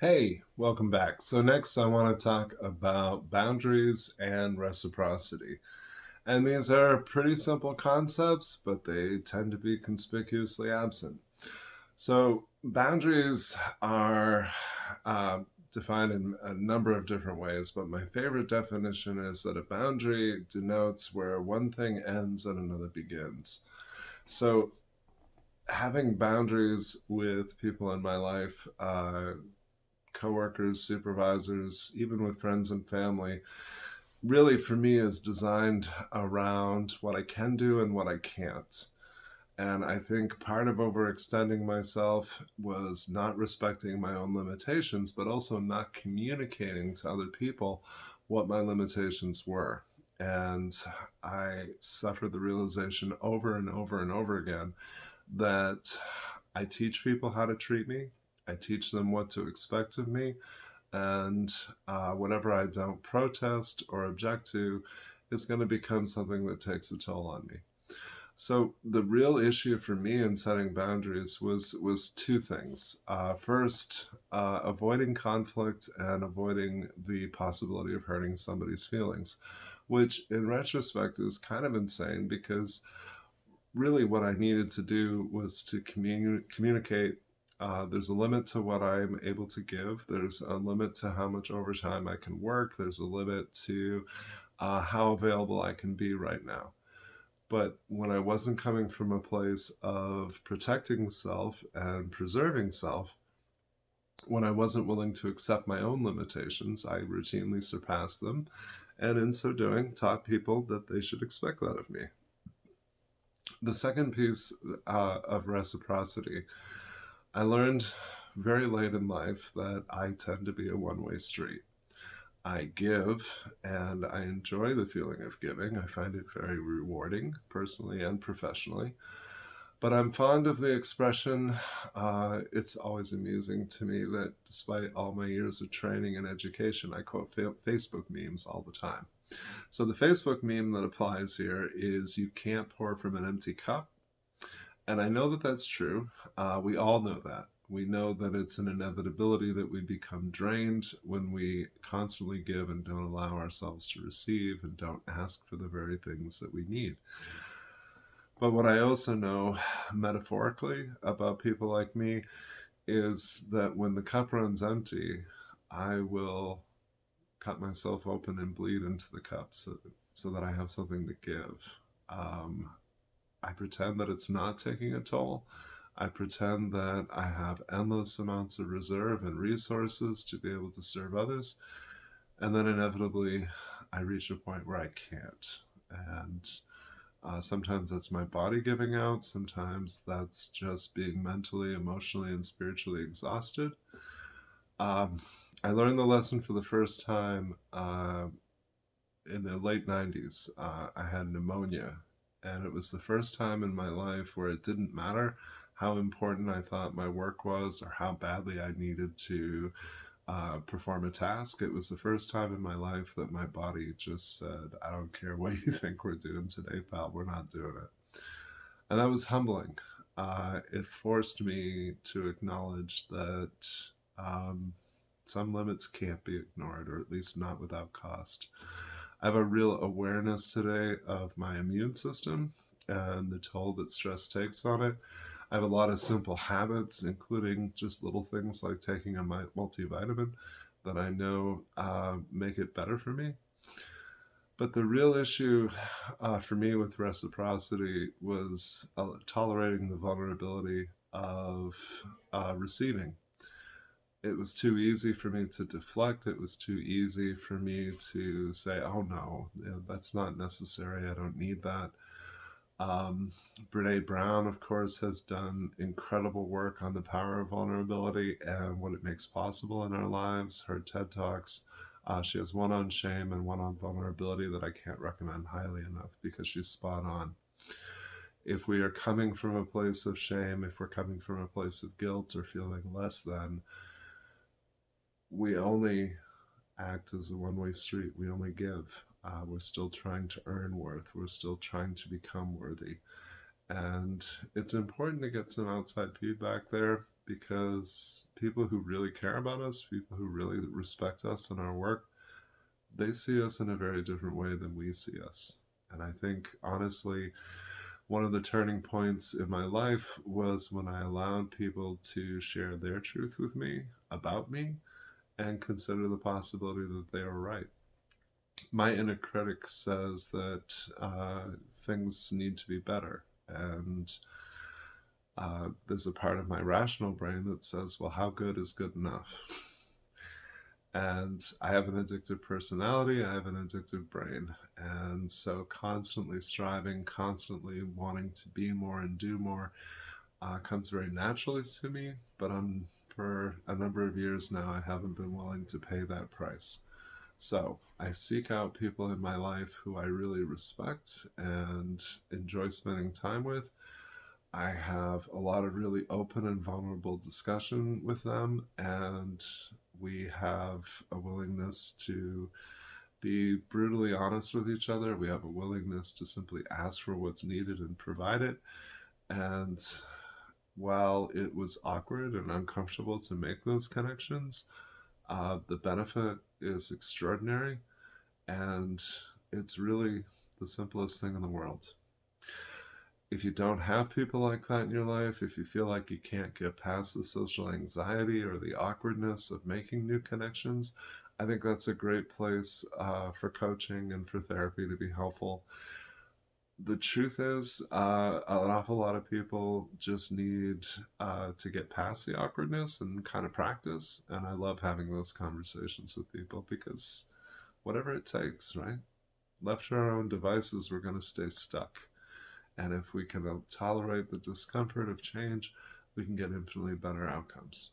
Hey, welcome back. So, next I want to talk about boundaries and reciprocity. And these are pretty simple concepts, but they tend to be conspicuously absent. So, boundaries are defined in a number of different ways, but my favorite definition is that a boundary denotes where one thing ends and another begins. So, having boundaries with people in my life, coworkers, supervisors, even with friends and family, really for me is designed around what I can do and what I can't. And I think part of overextending myself was not respecting my own limitations, but also not communicating to other people what my limitations were. And I suffered the realization over and over and over again that I teach people how to treat me, I teach them what to expect of me, and whatever I don't protest or object to is going to become something that takes a toll on me. So the real issue for me in setting boundaries was two things. First, avoiding conflict and avoiding the possibility of hurting somebody's feelings, which in retrospect is kind of insane because really what I needed to do was to communicate. There's a limit to what I'm able to give. There's a limit to how much overtime I can work. There's a limit to how available I can be right now. But when I wasn't coming from a place of protecting self and preserving self, when I wasn't willing to accept my own limitations, I routinely surpassed them. And in so doing, taught people that they should expect that of me. The second piece of reciprocity, I learned very late in life that I tend to be a one-way street. I give and I enjoy the feeling of giving. I find it very rewarding, personally and professionally. But I'm fond of the expression. It's always amusing to me that despite all my years of training and education, I quote Facebook memes all the time. So the Facebook meme that applies here is you can't pour from an empty cup. And I know that that's true. We all know that. We know that it's an inevitability that we become drained when we constantly give and don't allow ourselves to receive and don't ask for the very things that we need. But what I also know metaphorically about people like me is that when the cup runs empty, I will cut myself open and bleed into the cup so that I have something to give. Um, I pretend that it's not taking a toll. I pretend that I have endless amounts of reserve and resources to be able to serve others. And then inevitably, I reach a point where I can't. And sometimes that's my body giving out. Sometimes that's just being mentally, emotionally, and spiritually exhausted. Um, I learned the lesson for the first time in the late 90s. I had pneumonia, and it was the first time in my life where it didn't matter how important I thought my work was or how badly I needed to perform a task. It was the first time in my life that my body just said, I don't care what you think we're doing today, pal, we're not doing it. And that was humbling. It forced me to acknowledge that um, some limits can't be ignored, or at least not without cost. I have a real awareness today of my immune system and the toll that stress takes on it. I have a lot of simple habits, including just little things like taking a multivitamin that I know make it better for me. But the real issue for me with reciprocity was tolerating the vulnerability of receiving. It was too easy for me to deflect. It was too easy for me to say, oh no, that's not necessary. I don't need that. Brene Brown, of course, has done incredible work on the power of vulnerability and what it makes possible in our lives. Her TED Talks, she has one on shame and one on vulnerability that I can't recommend highly enough because she's spot on. If we are coming from a place of shame, if we're coming from a place of guilt or feeling less than, we only act as a one-way street. We only give. We're still trying to earn worth. We're still trying to become worthy. And it's important to get some outside feedback there. because people who really care about us, people who really respect us and our work, they see us in a very different way than we see us. And I think, honestly, one of the turning points in my life was when I allowed people to share their truth with me about me and consider the possibility that they were right. My inner critic says that things need to be better. And there's a part of my rational brain that says, well, how good is good enough? And I have an addictive personality, I have an addictive brain. And so constantly striving, constantly wanting to be more and do more comes very naturally to me. But for a number of years now, I haven't been willing to pay that price. So I seek out people in my life who I really respect and enjoy spending time with. I have a lot of really open and vulnerable discussion with them, and we have a willingness to be brutally honest with each other. We have a willingness to simply ask for what's needed and provide it. And while it was awkward and uncomfortable to make those connections, the benefit is extraordinary, and it's really the simplest thing in the world. If you don't have people like that in your life, if you feel like you can't get past the social anxiety or the awkwardness of making new connections, I think that's a great place for coaching and for therapy to be helpful. The truth is, an awful lot of people just need to get past the awkwardness and kind of practice. And I love having those conversations with people because whatever it takes, right? Left to our own devices, we're going to stay stuck. And if we can tolerate the discomfort of change, we can get infinitely better outcomes.